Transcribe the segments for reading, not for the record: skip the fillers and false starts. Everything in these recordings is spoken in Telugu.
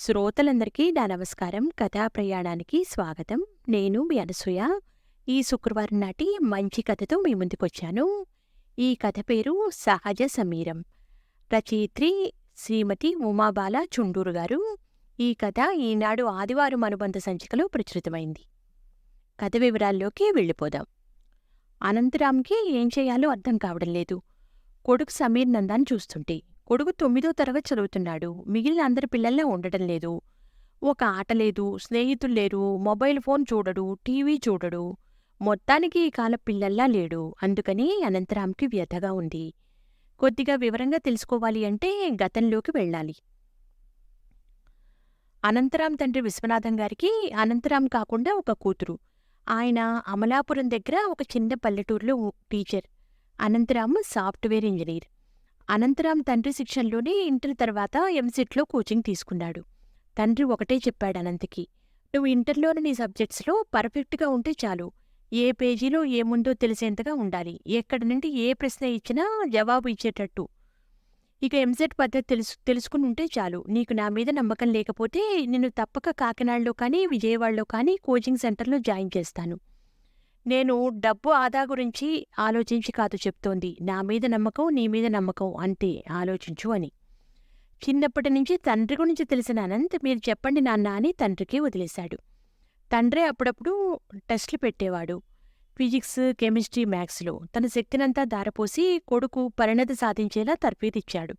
శ్రోతలందరికీ నా నమస్కారం. కథా ప్రయాణానికి స్వాగతం. నేను మీ అనసూయ. ఈ శుక్రవారం నాటి మంచి కథతో మీ ముందుకొచ్చాను. ఈ కథ పేరు సహజ సమీరం. రచయిత్రి శ్రీమతి ఉమాబాల చుండూరు గారు. ఈ కథ ఈనాడు ఆదివారం అనుబంధ సంచికలో ప్రచురితమైంది. కథ వివరాల్లోకి వెళ్ళిపోదాం. అనంతరాంకి ఏం చేయాలో అర్థం కావడం లేదు. కొడుకు సమీర్ నందాన్ని చూస్తుంటే. కొడుకు 9వ తరగతి చదువుతున్నాడు. మిగిలిన అందరి పిల్లల్లా ఉండటం లేదు. ఒక ఆట లేదు, స్నేహితులు లేరు, మొబైల్ ఫోన్ చూడడు, టీవీ చూడడు. మొత్తానికి ఈ కాల పిల్లల్లా లేడు. అందుకని అనంతరాంకి వ్యధగా ఉంది. కొద్దిగా వివరంగా తెలుసుకోవాలి అంటే గతంలోకి వెళ్ళాలి. అనంతరాం తండ్రి విశ్వనాథం గారికి అనంతరాం కాకుండా ఒక కూతురు. ఆయన అమలాపురం దగ్గర ఒక చిన్న పల్లెటూరులో teacher. Anantharam software engineer. Anantharam తండ్రి శిక్షణలోనే ఇంటర్ తర్వాత ఎంసెట్లో కోచింగ్ తీసుకున్నాడు. తండ్రి ఒకటే చెప్పాడు అనంత్కి, నువ్వు ఇంటర్లోని నీ సబ్జెక్ట్స్లో పర్ఫెక్ట్గా ఉంటే చాలు. ఏ పేజీలో ఏముందో తెలిసేంతగా ఉండాలి. ఎక్కడి నుండి ఏ ప్రశ్న ఇచ్చినా జవాబు ఇచ్చేటట్టు. ఇక ఎంసెట్ పద్ధతి తెలుసుకుని ఉంటే చాలు. నీకు నా మీద నమ్మకం లేకపోతే నిన్ను తప్పక కాకినాడలో కానీ విజయవాడలో కానీ కోచింగ్ సెంటర్లో జాయిన్ చేస్తాను. నేను డబ్బు ఆదా గురించి ఆలోచించి కాదు చెప్తోంది. నా మీద నమ్మకం, నీ మీద నమ్మకం అంతే, ఆలోచించు అని. చిన్నప్పటి నుంచి తండ్రి గురించి తెలిసిన అనంత్ మీరు చెప్పండి నాన్న అని తండ్రికి వదిలేశాడు. తండ్రే అప్పుడప్పుడు టెస్టులు పెట్టేవాడు. ఫిజిక్స్, కెమిస్ట్రీ, మ్యాథ్స్లో తన శక్తినంతా దారపోసి కొడుకు పరిణతి సాధించేలా తర్ఫీదిచ్చాడు.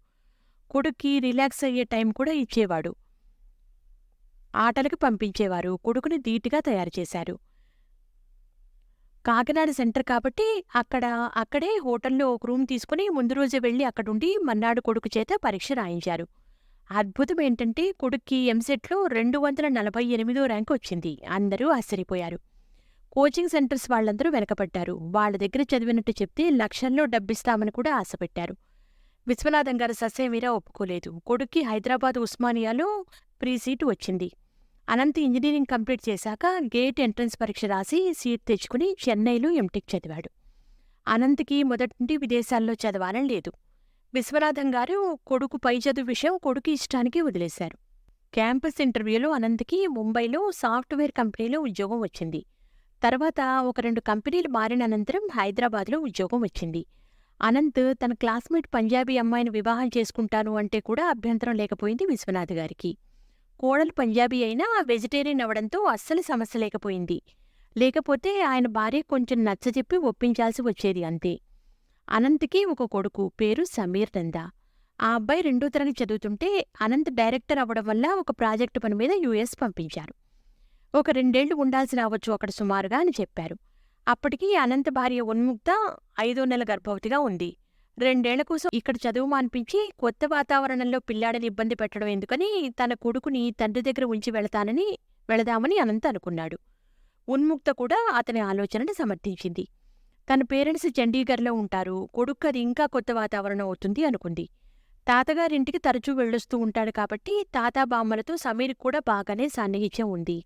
కొడుక్కి రిలాక్స్ అయ్యే టైం కూడా ఇచ్చేవాడు. ఆటలకు పంపించేవారు. కొడుకుని ధీటుగా తయారు చేశారు. కాకినాడ సెంటర్ కాబట్టి అక్కడే హోటల్లో ఒక రూమ్ తీసుకుని ముందు రోజే వెళ్ళి అక్కడుండి మన్నాడు కొడుకు చేత పరీక్ష రాయించారు. అద్భుతం ఏంటంటే కొడుక్కి ఎంసెట్లో 248వ ర్యాంకు వచ్చింది. అందరూ ఆశ్చర్యపోయారు. కోచింగ్ సెంటర్స్ వాళ్ళందరూ వెనకపడ్డారు. వాళ్ళ దగ్గర చదివినట్టు చెప్తే లక్షల్లో డబ్బిస్తామని కూడా ఆశపెట్టారు. విశ్వనాథం గారు ససేమీరా ఒప్పుకోలేదు. కొడుక్కి హైదరాబాద్ ఉస్మానియాలో ఫ్రీ సీటు వచ్చింది. అనంత్ ఇంజనీరింగ్ కంప్లీట్ చేశాక గేట్ ఎంట్రన్స్ పరీక్ష రాసి సీట్ తెచ్చుకుని చెన్నైలో ఎంటెక్ చదివాడు. అనంత్కి మొదటి నుండి విదేశాల్లో చదవాలని లేదు. విశ్వనాథం గారు కొడుకు పై చదువు విషయం కొడుకు ఇష్టానికి వదిలేశారు. క్యాంపస్ ఇంటర్వ్యూలో అనంత్కి ముంబైలో సాఫ్ట్వేర్ కంపెనీలో ఉద్యోగం వచ్చింది. తర్వాత ఒక 2 కంపెనీలు మారిన అనంతరం హైదరాబాద్లో ఉద్యోగం వచ్చింది. అనంత్ తన క్లాస్మేట్ పంజాబీ అమ్మాయిని వివాహం చేసుకుంటాను అంటే కూడా అభ్యంతరం లేకపోయింది విశ్వనాథ్ గారికి. కోడలు పంజాబీ అయినా వెజిటేరియన్ అవడంతో అస్సలు సమస్య లేకపోయింది. లేకపోతే ఆయన భార్య కొంచెం నచ్చజెప్పి ఒప్పించాల్సి వచ్చేది అంతే. అనంత్కి ఒక కొడుకు, పేరు సమీర్ నందా. ఆ అబ్బాయి 2వ తరగతి చదువుతుంటే అనంత్ డైరెక్టర్ అవ్వడం వల్ల ఒక ప్రాజెక్టు పని మీద యుఎస్ పంపించారు. ఒక 2 ఏళ్లు ఉండాల్సి రావచ్చు అక్కడ సుమారుగా అని చెప్పారు. అప్పటికి అనంత్ భార్య ఉన్ముక్త 5వ నెల గర్భవతిగా ఉంది. 2 ఏళ్ల కోసం ఇక్కడ చదువు మాన్పించి కొత్త వాతావరణంలో పిల్లాడిని ఇబ్బంది పెట్టడం ఎందుకని తన కొడుకుని తండ్రి దగ్గర ఉంచి వెళదామని అనంత్ అనుకున్నాడు. ఉన్ముక్త కూడా అతని ఆలోచనని సమర్థించింది. తన పేరెంట్స్ చండీగఢ్లో ఉంటారు. కొడుకు అది ఇంకా కొత్త వాతావరణం అవుతుంది అనుకుంది. తాతగారింటికి తరచూ వెళ్ళొస్తూ ఉంటాడు కాబట్టి తాతాబామ్మలతో సమీర్కి కూడా బాగానే సాన్నిహిత్యం ఉంది.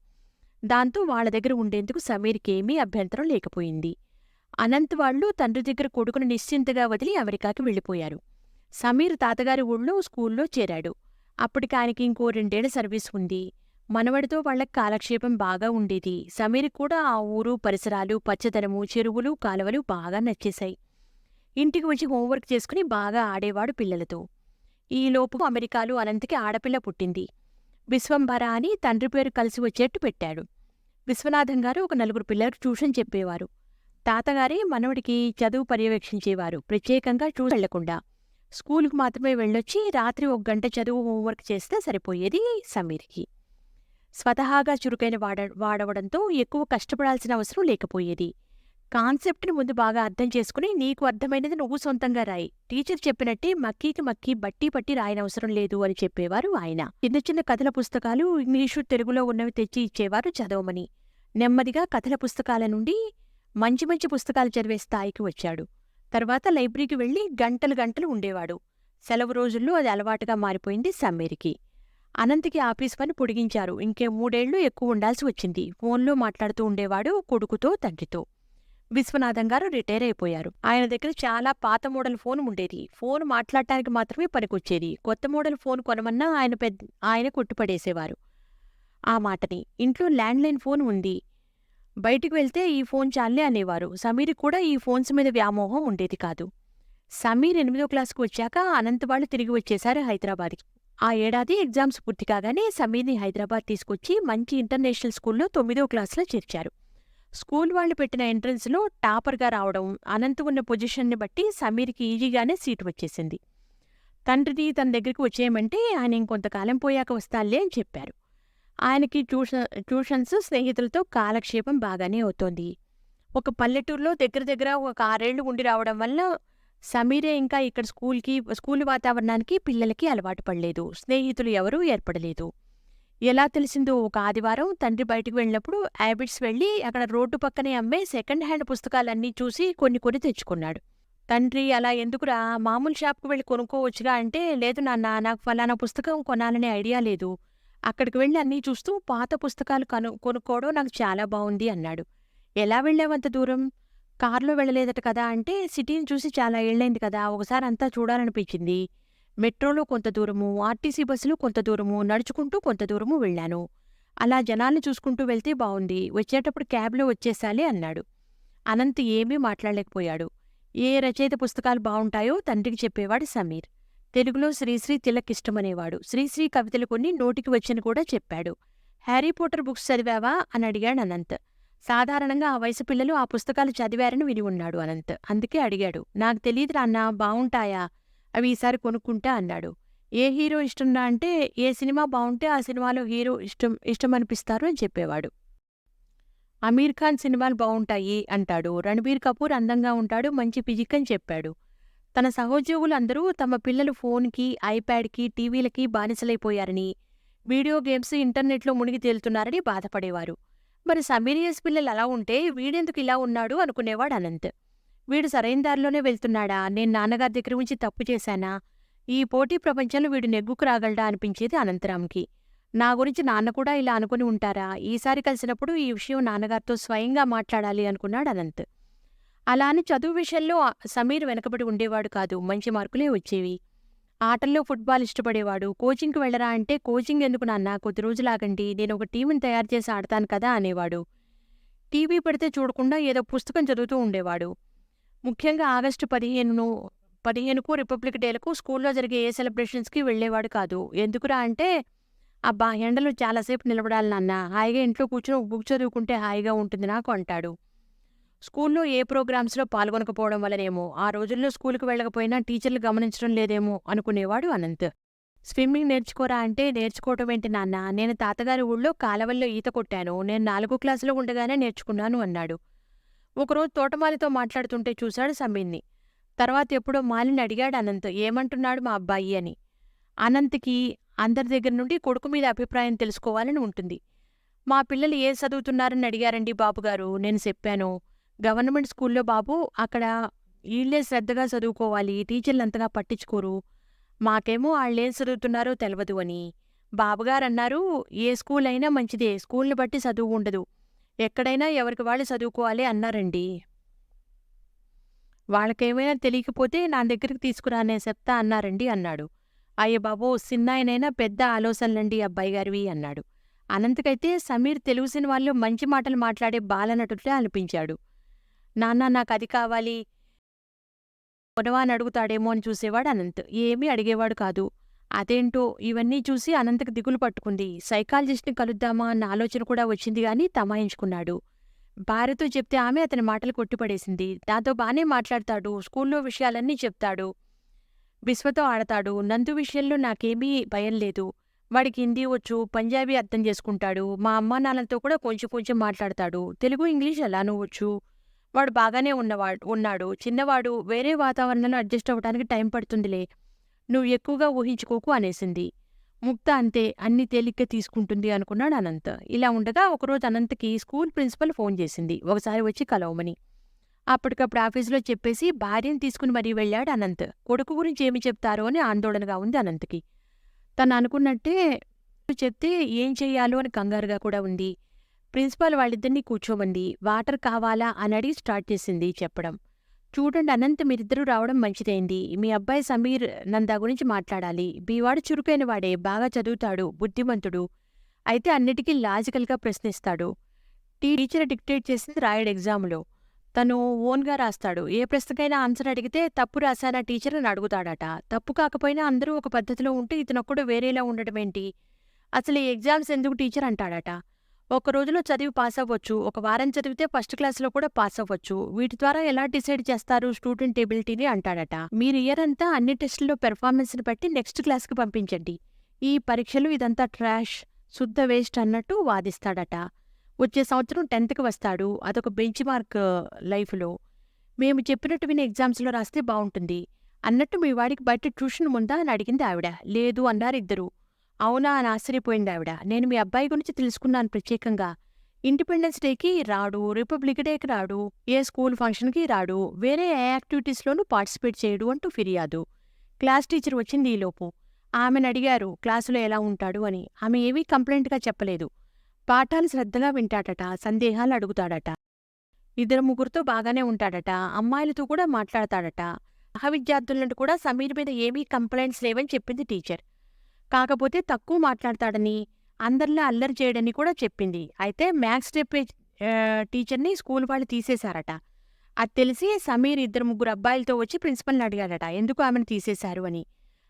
దాంతో వాళ్ల దగ్గర ఉండేందుకు సమీర్కేమీ అభ్యంతరం లేకపోయింది. అనంత్ వాళ్లు తండ్రి దగ్గర కొడుకును నిశ్చింతగా వదిలి అమెరికాకి వెళ్ళిపోయారు. సమీర్ తాతగారి ఊళ్ళో స్కూల్లో చేరాడు. అప్పటికి ఆయనకి ఇంకో 2 ఏళ్ల సర్వీస్ ఉంది. మనవడితో వాళ్లకు కాలక్షేపం బాగా ఉండేది. సమీర్ కూడా ఆ ఊరు, పరిసరాలు, పచ్చదనము, చెరువులు, కాలువలు బాగా నచ్చేశాయి. ఇంటికి వచ్చి హోంవర్క్ చేసుకుని బాగా ఆడేవాడు పిల్లలతో. ఈలోపు అమెరికాలో అనంత్కి ఆడపిల్ల పుట్టింది. విశ్వంభర అని తండ్రి పేరు కలిసి వచ్చేట్టు పెట్టాడు. విశ్వనాథం గారు ఒక 4 పిల్లలకు ట్యూషన్ చెప్పేవారు. తాతగారే మనవడికి చదువు పర్యవేక్షించేవారు. ప్రత్యేకంగా ట్యూషన్ వెళ్లకుండా స్కూలుకు మాత్రమే వెళ్ళొచ్చి రాత్రి 1 గంట చదువు హోంవర్క్ చేస్తే సరిపోయేది సమీర్కి. స్వతహాగా చురుకైన వాడవడంతో ఎక్కువ కష్టపడాల్సిన అవసరం లేకపోయేది. కాన్సెప్ట్ని ముందు బాగా అర్థం చేసుకుని నీకు అర్థమైనది నువ్వు సొంతంగా రాయి. టీచర్ చెప్పినట్టే మక్కీకి మక్కీ బట్టి పట్టి రాయనవసరం లేదు అని చెప్పేవారు ఆయన. చిన్న చిన్న కథల పుస్తకాలు ఇంగ్లీషు, తెలుగులో ఉన్నవి తెచ్చి ఇచ్చేవారు చదవమని. నెమ్మదిగా కథల పుస్తకాల నుండి మంచి మంచి పుస్తకాలు చదివే స్థాయికి వచ్చాడు. తర్వాత లైబ్రరీకి వెళ్లి గంటలు గంటలు ఉండేవాడు. సెలవు రోజుల్లో అది అలవాటుగా మారిపోయింది సమీర్కి. అనంత్కి ఆఫీస్ పని పొడిగించారు. ఇంకే 3 ఏళ్లు ఎక్కువ ఉండాల్సి వచ్చింది. ఫోన్లో మాట్లాడుతూ ఉండేవాడు కొడుకుతో, తండ్రితో. విశ్వనాథం గారు రిటైర్ అయిపోయారు. ఆయన దగ్గర చాలా పాత మోడల్ ఫోన్ ఉండేది. ఫోన్ మాట్లాడటానికి మాత్రమే పనికొచ్చేది. కొత్త మోడల్ ఫోన్ కొనమన్నా ఆయన కొట్టిపడేసేవారు ఆ మాటని. ఇంట్లో ల్యాండ్‌లైన్ ఫోన్ ఉంది. బయటికి వెళ్తే ఈ ఫోన్ చాల్లే అనేవారు. సమీర్‌కి కూడా ఈ ఫోన్స్ మీద వ్యామోహం ఉండేది కాదు. సమీర్ 8వ క్లాస్‌కి వచ్చాక అనంత్ వాళ్ళు తిరిగి వచ్చేశారు హైదరాబాద్‌కి. ఆ ఏడాది ఎగ్జామ్స్ పూర్తి కాగానే సమీర్‌ని హైదరాబాద్ తీసుకొచ్చి మంచి ఇంటర్నేషనల్ స్కూల్‌లో 9వ క్లాస్‌లో చేర్చారు. స్కూల్ వాళ్ళు పెట్టిన ఎంట్రన్స్‌లో టాపర్‌గా రావడం, అనంత్ ఉన్న పొజిషన్‌ని బట్టి సమీర్‌కి ఈజీగానే సీటు వచ్చేసింది. తండ్రిని తన దగ్గరికి వచ్చేయమంటే ఆయన ఇంకొంతకాలం పోయాక వస్తానులే అని చెప్పారు. ఆయనకి ట్యూషన్స్, స్నేహితులతో కాలక్షేపం బాగానే అవుతోంది. ఒక పల్లెటూరులో దగ్గర దగ్గర ఒక 6 ఏళ్లు ఉండి రావడం వల్ల సమీరే ఇంకా ఇక్కడ స్కూల్ వాతావరణానికి పిల్లలకి అలవాటు పడలేదు. స్నేహితులు ఎవరూ ఏర్పడలేదు. ఎలా తెలిసిందో ఒక ఆదివారం తండ్రి బయటికి వెళ్ళినప్పుడు యాబిట్స్ వెళ్ళి అక్కడ రోడ్డు పక్కనే అమ్మే సెకండ్ హ్యాండ్ పుస్తకాలన్నీ చూసి కొన్ని కొని తెచ్చుకున్నాడు. తండ్రి అలా ఎందుకురా, మామూలు షాప్‌కి వెళ్ళి కొనుక్కోవచ్చుగా అంటే, లేదు నాన్న, నాకు ఫలానా పుస్తకం కొనాలనే ఐడియా లేదు. అక్కడికి వెళ్ళి అన్నీ చూస్తూ పాత పుస్తకాలు కొనుక్కోవడం నాకు చాలా బావుంది అన్నాడు. ఎలా వెళ్ళావంత దూరం? కారులో వెళ్ళలేదట కదా అంటే, సిటీని చూసి చాలా ఏళ్లైంది కదా, ఒకసారి అంతా చూడాలనిపించింది. మెట్రోలో కొంత దూరము, ఆర్టీసీ బస్సులో కొంత దూరము, నడుచుకుంటూ కొంత దూరము వెళ్ళాను. అలా జనాల్ని చూసుకుంటూ వెళ్తే బావుంది. వచ్చేటప్పుడు క్యాబ్‌లో వచ్చేశాలే అన్నాడు. అనంత్ ఏమీ మాట్లాడలేకపోయాడు. ఏ రచయిత పుస్తకాలు బావుంటాయో తండ్రికి చెప్పేవాడు సమీర్. తెలుగులో శ్రీశ్రీ తిలక్ ఇష్టమనేవాడు. శ్రీశ్రీ కవితలు కొన్ని నోటికి వచ్చిన కూడా చెప్పాడు. హ్యారీ పోటర్ బుక్స్ చదివావా అని అడిగాడు అనంత్. సాధారణంగా ఆ వయసు పిల్లలు ఆ పుస్తకాలు చదివారని విని ఉన్నాడు అనంత్. అందుకే అడిగాడు. నాకు తెలీదు నాన్నా, బావుంటాయా? అవి ఈసారి కొనుక్కుంటా అన్నాడు. ఏ హీరో ఇష్టంరా అంటే, ఏ సినిమా బావుంటే ఆ సినిమాలో హీరో ఇష్టమనిపిస్తారు అని చెప్పేవాడు. అమీర్ ఖాన్ సినిమాలు బావుంటాయి అంటాడు. రణబీర్ కపూర్ అందంగా ఉంటాడు, మంచి ఫిజిక్ అని చెప్పాడు. తన సహోద్యోగులందరూ తమ పిల్లలు ఫోన్‌కి, ఐప్యాడ్‌కి, టీవీలకి బానిసలైపోయారని, వీడియో గేమ్స్, ఇంటర్నెట్‌లో మునిగి తేలుతున్నారని బాధపడేవారు. మరి సమీరియస్ పిల్లలు అలా ఉంటే వీడెందుకు ఇలా ఉన్నాడు అనుకునేవాడు అనంత్. వీడు సరైన దారిలోనే వెళ్తున్నాడా? నేను నాన్నగారి దగ్గర ఉంచి తప్పు చేశానా? ఈ పోటీ ప్రపంచంలో వీడు నెగ్గుకు రాగలడా అనిపించేది అనంతరాంకి. నా గురించి నాన్న కూడా ఇలా అనుకుని ఉంటారా? ఈసారి కలిసినప్పుడు ఈ విషయం నాన్నగారితో స్వయంగా మాట్లాడాలి అనుకున్నాడు అనంత్. అలా అని చదువు విషయంలో సమీర్ వెనకబడి ఉండేవాడు కాదు. మంచి మార్కులే వచ్చేవి. ఆటల్లో ఫుట్బాల్ ఇష్టపడేవాడు. కోచింగ్‌కి వెళ్ళరా అంటే, కోచింగ్ ఎందుకు నాన్నా, కొద్ది రోజులాగండి, నేనొక టీమ్‌ని తయారు చేసి ఆడతాను కదా అనేవాడు. టీవీ పెడితే చూడకుండా ఏదో పుస్తకం చదువుతూ ఉండేవాడు. ముఖ్యంగా ఆగస్టు 15కు రిపబ్లిక్ డేలకు స్కూల్లో జరిగే ఏ సెలబ్రేషన్స్‌కి వెళ్ళేవాడు కాదు. ఎందుకురా అంటే, అబ్బా ఎండలో చాలాసేపు నిలబడాలి నాన్న, హాయిగా ఇంట్లో కూర్చొని ఒక బుక్ చదువుకుంటే హాయిగా ఉంటుంది నాకు అంటాడు. స్కూల్లో ఏ ప్రోగ్రామ్స్‌లో పాల్గొనకపోవడం వల్లనేమో, ఆ రోజుల్లో స్కూలుకి వెళ్ళకపోయినా టీచర్లు గమనించడం లేదేమో అనుకునేవాడు అనంత్. స్విమ్మింగ్ నేర్చుకోరా అంటే, నేర్చుకోవటం ఏంటి నాన్న, నేను తాతగారి ఊళ్ళో కాలవల్లో ఈత కొట్టాను. నేను 4వ క్లాసులో ఉండగానే నేర్చుకున్నాను అన్నాడు. ఒకరోజు తోటమాలితో మాట్లాడుతుంటే చూశాడు సమీర్‌ని. తర్వాత ఎప్పుడో మాలిని అడిగాడు అనంత్, ఏమంటున్నాడు మా అబ్బాయి అని. అనంత్‌కి అందరి దగ్గర నుండి కొడుకు మీద అభిప్రాయం తెలుసుకోవాలని ఉంటుంది. మా పిల్లలు ఏం చదువుతున్నారని అడిగారండి బాబుగారు. నేను చెప్పాను, గవర్నమెంట్ స్కూల్లో బాబూ, అక్కడ ఈళ్ళే శ్రద్ధగా చదువుకోవాలి, టీచర్లంతగా పట్టించుకోరు. మాకేమో ఆళ్ళేం చదువుతున్నారో తెలవదు అని. బాబుగారన్నారు, ఏ స్కూలైనా మంచిదే, స్కూల్ని బట్టి చదువు ఉండదు. ఎక్కడైనా ఎవరికి వాళ్ళు చదువుకోవాలి అన్నారండి. వాళ్ళకేమైనా తెలియకపోతే నా దగ్గరికి తీసుకురా, నేను చెప్తా అన్నారండి అన్నాడు. అయ్య బాబో, సిన్నాయనైనా పెద్ద ఆలోచనలండి అబ్బాయిగారివి అన్నాడు. అనంత్‌కైతే సమీర్ తెలుగు సినిమాల్లో మంచి మాటలు మాట్లాడే బాలనటుడిలా అనిపించాడు. నాన్నా, నాకది కావాలి, కొనవా అని అడుగుతాడేమో అని చూసేవాడు అనంత్. ఏమీ అడిగేవాడు కాదు. అదేంటో ఇవన్నీ చూసి అనంత్‌కి దిగులు పట్టుకుంది. సైకాలజిస్ట్‌ని కలుద్దామా అన్న ఆలోచన కూడా వచ్చింది గాని తమాయించుకున్నాడు. భార్యతో చెప్తే ఆమె అతని మాటలు కొట్టిపడేసింది. నాతో బానే మాట్లాడతాడు, స్కూల్లో విషయాలన్నీ చెప్తాడు, విశ్వతో ఆడతాడు. నందు విషయంలో నాకేమీ భయం లేదు. వాడికి హిందీ వచ్చు, పంజాబీ అర్థం చేసుకుంటాడు. మా అమ్మానాన్నలతో కూడా కొంచెం కొంచెం మాట్లాడతాడు. తెలుగు, ఇంగ్లీష్ ఎలానూ వచ్చు. వాడు బాగానే ఉన్నాడు. చిన్నవాడు, వేరే వాతావరణంలో అడ్జస్ట్ అవ్వడానికి టైం పడుతుందిలే. నువ్వు ఎక్కువగా ఊహించుకోకు అనేసింది. ముక్త అంతే, అన్నీ తేలిగ్గా తీసుకుంటుంది అనుకున్నాడు అనంత్. ఇలా ఉండగా ఒకరోజు అనంత్‌కి స్కూల్ ప్రిన్సిపల్ ఫోన్ చేసింది, ఒకసారి వచ్చి కలవమని. అప్పటికప్పుడు ఆఫీసులో చెప్పేసి భార్యని తీసుకుని మరీ వెళ్ళాడు అనంత్. కొడుకు గురించి ఏమి చెప్తారో అని ఆందోళనగా ఉంది అనంత్‌కి. తను అనుకున్నట్టే చెప్తే ఏం చెయ్యాలో అని కంగారుగా కూడా ఉంది. ప్రిన్సిపాల్ వాళ్ళిద్దరినీ కూర్చోమంది. వాటర్ కావాలా అని అడిగి స్టార్ట్ చేసింది చెప్పడం. చూడండి అనంత్, మీరిద్దరూ రావడం మంచిదైంది. మీ అబ్బాయి సమీర్ నందా గురించి మాట్లాడాలి. వాడు చురుకైన వాడే, బాగా చదువుతాడు, బుద్ధిమంతుడు. అయితే అన్నిటికీ లాజికల్గా ప్రశ్నిస్తాడు. టీచర్ డిక్టేట్ చేసింది రాయడు ఎగ్జామ్లో. తను ఓన్గా రాస్తాడు. ఏ ప్రశ్నకైనా ఆన్సర్ అడిగితే తప్పు రాశానా టీచర్ అని అడుగుతాడట. తప్పు కాకపోయినా అందరూ ఒక పద్ధతిలో ఉంటే ఇతనొక్కడు వేరేలా ఉండటమేంటి? అసలు ఈ ఎగ్జామ్స్ ఎందుకు టీచర్ అంటాడట. ఒక రోజులో చదివి పాసవ్వచ్చు. ఒక వారం చదివితే ఫస్ట్ క్లాస్‌లో కూడా పాసవ్వచ్చు. వీటి ద్వారా ఎలా డిసైడ్ చేస్తారు స్టూడెంట్ ఎబిలిటీని అంటాడట. మీరు ఇయర్ అంతా అన్ని టెస్టుల్లో పెర్ఫార్మెన్స్‌ని బట్టి నెక్స్ట్ క్లాస్‌కి పంపించండి. ఈ పరీక్షలు ఇదంతా ట్రాష్, శుద్ధ వేస్ట్ అన్నట్టు వాదిస్తాడట. వచ్చే సంవత్సరం 10థ్‌కి వస్తాడు. అదొక బెంచ్ మార్క్ లైఫ్‌లో. మేము చెప్పినట్టు విని ఎగ్జామ్స్‌లో రాస్తే బావుంటుంది. అన్నట్టు మీ వాడికి బయట ట్యూషన్ ఉందా అని అడిగింది ఆవిడ. లేదు అన్నారిద్దరూ. అవునా అని ఆశ్చర్యపోయిందావిడ. నేను మీ అబ్బాయి గురించి తెలుసుకున్నాను ప్రత్యేకంగా. ఇండిపెండెన్స్ డేకి రాడు, రిపబ్లిక్ డేకి రాడు, ఏ స్కూల్ ఫంక్షన్‌కి రాడు, వేరే ఏ యాక్టివిటీస్‌లోనూ పార్టిసిపేట్ చేయడు అంటూ ఫిర్యాదు. క్లాస్ టీచర్ వచ్చింది ఈలోపు. ఆమెనడిగారు క్లాసులో ఎలా ఉంటాడు అని. ఆమె ఏమీ కంప్లైంట్‌గా చెప్పలేదు. పాఠాలు శ్రద్ధగా వింటాడట, సందేహాలు అడుగుతాడట. ఇద్దరు ముగ్గురితో బాగానే ఉంటాడట, అమ్మాయిలతో కూడా మాట్లాడతాడట. సహవిద్యార్థులను కూడా సమీర్ మీద ఏమీ కంప్లైంట్స్ లేవని చెప్పింది టీచర్. కాకపోతే తక్కువ మాట్లాడతాడని, అందరిలా అల్లరి చేయడని కూడా చెప్పింది. అయితే మ్యాథ్స్ చెప్పే టీచర్‌ని స్కూల్ వాళ్ళు తీసేశారట. అది తెలిసి సమీర్ ఇద్దరు ముగ్గురు అబ్బాయిలతో వచ్చి ప్రిన్సిపల్‌ని అడిగాడట ఎందుకు ఆమెను తీసేశారు అని.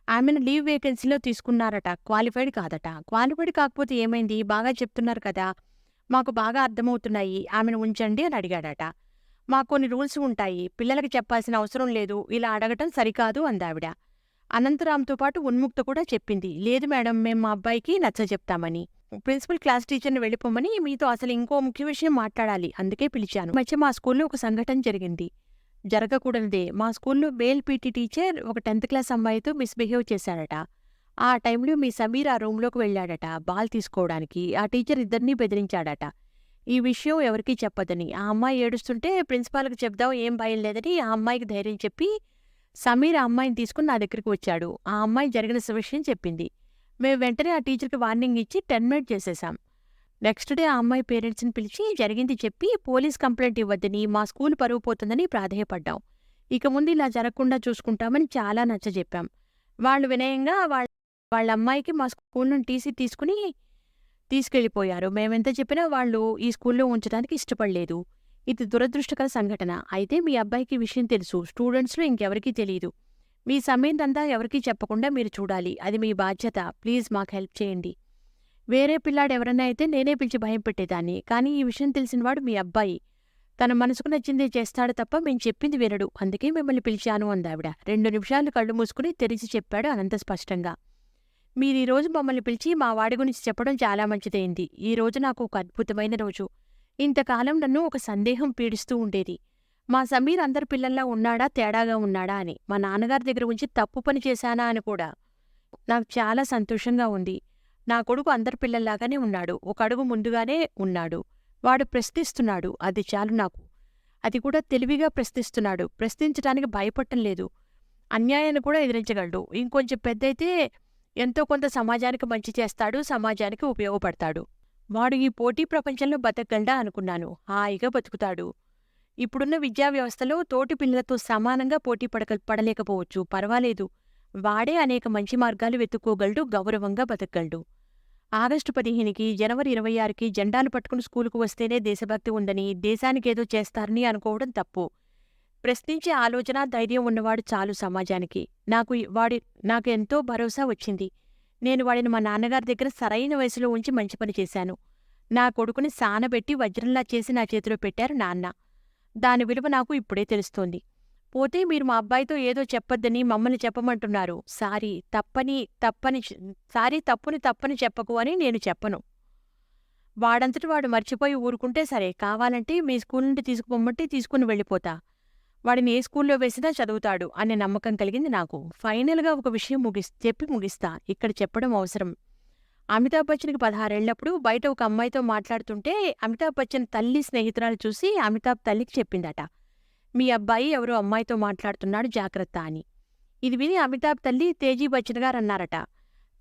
ఆమెను లీవ్ వేకెన్సీలో తీసుకున్నారట. క్వాలిఫైడ్ కాదట. క్వాలిఫైడ్ కాకపోతే ఏమైంది? బాగా చెప్తున్నారు కదా! మాకు బాగా అర్థమవుతున్నాయి. ఆమెను ఉంచండి అని అడిగాడట. మాకు కొన్ని రూల్స్ ఉంటాయి. పిల్లలకి చెప్పాల్సిన అవసరం లేదు. ఇలా అడగటం సరికాదు అందావిడ. అనంతరామ్‌తో పాటు ఉన్ముక్త కూడా చెప్పింది. లేదు మేడం, మేం మా అబ్బాయికి నచ్చజెప్తామని. ప్రిన్సిపల్ క్లాస్ టీచర్‌ని వెళ్ళిపోమని మీతో అసలు ఇంకో ముఖ్య విషయం మాట్లాడాలి. అందుకే పిలిచాను. మధ్య మా స్కూల్‌లో ఒక సంఘటన జరిగింది. జరగకూడనిదే. మా స్కూల్‌లో మేల్ పీటీ టీచర్ ఒక 10థ్ క్లాస్ అమ్మాయితో మిస్‌బిహేవ్ చేశాడట. ఆ టైంలో మీ సమీర్ ఆ రూమ్‌లోకి వెళ్ళాడట బాల్ తీసుకోవడానికి. ఆ టీచర్ ఇద్దరినీ బెదిరించాడట. ఈ విషయం ఎవరికీ చెప్పొద్దని. ఆ అమ్మాయి ఏడుస్తుంటే ప్రిన్సిపాల్‌కి చెప్దాం ఏం భయం లేదని ఆ అమ్మాయికి ధైర్యం చెప్పి సమీర్ ఆ అమ్మాయిని తీసుకుని నా దగ్గరికి వచ్చాడు. ఆ అమ్మాయి జరిగిన విషయం చెప్పింది. మేము వెంటనే ఆ టీచర్‌కి వార్నింగ్ ఇచ్చి టెర్మినేట్ చేసేశాం. నెక్స్ట్ డే ఆ అమ్మాయి పేరెంట్స్‌ని పిలిచి జరిగింది చెప్పి పోలీస్ కంప్లైంట్ ఇవ్వద్దని, మా స్కూల్ పరువు పోతుందని ప్రాధేయపడ్డాం. ఇక ముందు ఇలా జరగకుండా చూసుకుంటామని చాలా నచ్చజెప్పాం. వాళ్ళు వినయంగా వాళ్ళ అమ్మాయికి మా స్కూల్ నుండి టీసీ తీసుకెళ్ళిపోయారు. మేమెంత చెప్పినా వాళ్ళు ఈ స్కూల్లో ఉంచడానికి ఇష్టపడలేదు. ఇది దురదృష్టకర సంఘటన. అయితే మీ అబ్బాయికి విషయం తెలుసు. స్టూడెంట్స్‌లో ఇంకెవరికీ తెలీదు. మీ సమేతంతా ఎవరికీ చెప్పకుండా మీరు చూడాలి. అది మీ బాధ్యత. ప్లీజ్ మాకు హెల్ప్ చేయండి. వేరే పిల్లాడెవరన్నా అయితే నేనే పిలిచి భయం పెట్టేదాన్ని. కానీ ఈ విషయం తెలిసినవాడు మీ అబ్బాయి. తన మనసుకు నచ్చిందే చేస్తాడు తప్ప మేం చెప్పింది వినడు. అందుకే మిమ్మల్ని పిలిచాను అందావిడ. 2 నిమిషాలు కళ్ళు మూసుకుని తెరిచి చెప్పాడు అనంత స్పష్టంగా. మీరీరోజు మమ్మల్ని పిలిచి మా వాడి గురించి చెప్పడం చాలా మంచిదైంది. ఈరోజు నాకు ఒక అద్భుతమైన రోజు. ఇంతకాలం నన్ను ఒక సందేహం పీడిస్తూ ఉండేది. మా సమీర్ అందరి పిల్లల్లా ఉన్నాడా, తేడాగా ఉన్నాడా అని. మా నాన్నగారి దగ్గర ఉంచి తప్పు పని చేశానా అని కూడా. నాకు చాలా సంతోషంగా ఉంది. నా కొడుకు అందరి పిల్లల్లాగానే ఉన్నాడు. ఒక అడుగు ముందుగానే ఉన్నాడు. వాడు ప్రశ్నిస్తున్నాడు. అది చాలు నాకు. అది కూడా తెలివిగా ప్రశ్నిస్తున్నాడు. ప్రశ్నించడానికి భయపడటం లేదు. అన్యాయాన్ని కూడా ఎదిరించగలడు. ఇంకొంచెం పెద్దయితే ఎంతో కొంత సమాజానికి మంచి చేస్తాడు. సమాజానికి ఉపయోగపడతాడు. వాడు ఈ పోటీ ప్రపంచంలో బతకగలడా అనుకున్నాను. హాయిగా బతుకుతాడు. ఇప్పుడున్న విద్యా వ్యవస్థలో తోటి పిల్లలతో సమానంగా పోటీ పడలేకపోవచ్చు. పర్వాలేదు. వాడే అనేక మంచి మార్గాలు వెతుక్కోగలడు. గౌరవంగా బతకగలడు. ఆగస్టు 15కి, జనవరి 26కి జెండాలు పట్టుకుని స్కూలుకు వస్తేనే దేశభక్తి ఉందని, దేశానికేదో చేస్తారని అనుకోవడం తప్పు. ప్రశ్నించే ఆలోచన, ధైర్యం ఉన్నవాడు చాలు సమాజానికి. నాకు ఎంతో భరోసా వచ్చింది. నేను వాడిని మా నాన్నగారి దగ్గర సరైన వయసులో ఉంచి మంచి పని చేశాను. నా కొడుకుని సానబెట్టి వజ్రంలా చేసి నా చేతిలో పెట్టారు నాన్న. దాని విలువ నాకు ఇప్పుడే తెలుస్తోంది. పోతే మీరు మా అబ్బాయితో ఏదో చెప్పొద్దని మమ్మల్ని చెప్పమంటున్నారు. తప్పుని తప్పని చెప్పకు అని నేను చెప్పను. వాడంతటి వాడు మర్చిపోయి ఊరుకుంటే సరే. కావాలంటే మీ స్కూల్ నుండి తీసుకుపోమ్మంటే తీసుకుని వెళ్ళిపోతా. వాడిని ఏ స్కూల్లో వేసినా చదువుతాడు అనే నమ్మకం కలిగింది నాకు. ఫైనల్గా ఒక విషయం చెప్పి ముగిస్తా. ఇక్కడ చెప్పడం అవసరం. అమితాబ్ బచ్చన్‌కి 16 ఏళ్లప్పుడు బయట ఒక అమ్మాయితో మాట్లాడుతుంటే అమితాబ్ బచ్చన్ తల్లి స్నేహితురాలు చూసి అమితాబ్ తల్లికి చెప్పిందట. మీ అబ్బాయి ఎవరో అమ్మాయితో మాట్లాడుతున్నాడు జాగ్రత్త అని. ఇది విని అమితాబ్ తల్లి తేజీ బచ్చన్ గారు అన్నారట.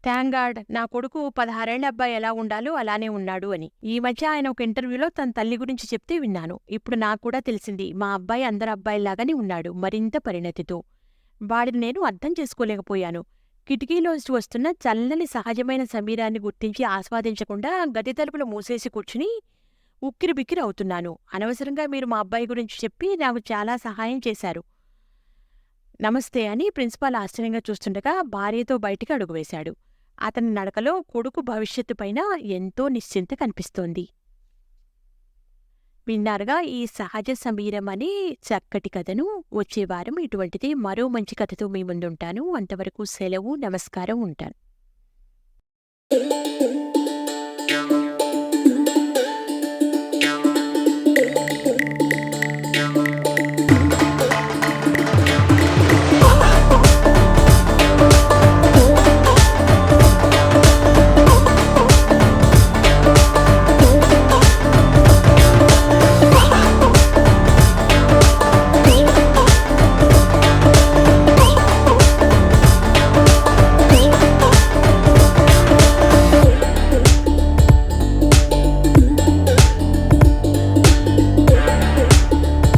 థాంక్ గాడ్ నా కొడుకు 16 ఏళ్ల అబ్బాయి ఎలా ఉండాలో అలానే ఉన్నాడు అని. ఈ మధ్య ఆయన ఒక ఇంటర్వ్యూలో తన తల్లి గురించి చెప్తే విన్నాను. ఇప్పుడు నాకు కూడా తెలిసింది మా అబ్బాయి అందరి అబ్బాయిల్లాగానే ఉన్నాడు, మరింత పరిణతితో. వాడిని నేను అర్థం చేసుకోలేకపోయాను. కిటికీలోంచి వస్తున్న చల్లని సహజమైన సమీరాన్ని గుర్తించి ఆస్వాదించకుండా గది తలుపులు మూసేసి కూర్చుని ఉక్కిరిబిక్కిరి అవుతున్నాను. అనవసరంగా మీరు మా అబ్బాయి గురించి చెప్పి నాకు చాలా సహాయం చేశారు. నమస్తే అని ప్రిన్సిపాల్ ఆశ్చర్యంగా చూస్తుండగా భార్యతో బయటికి అడుగువేశాడు. అతని నడకలో కొడుకు భవిష్యత్తుపైన ఎంతో నిశ్చింత కనిపిస్తోంది. విన్నారుగా ఈ సహజ సమీరం అనే చక్కటి కథను. వచ్చే వారం ఇటువంటిది మరో మంచి కథతో మీ ముందుంటాను. అంతవరకు సెలవు, నమస్కారం, ఉంటాను.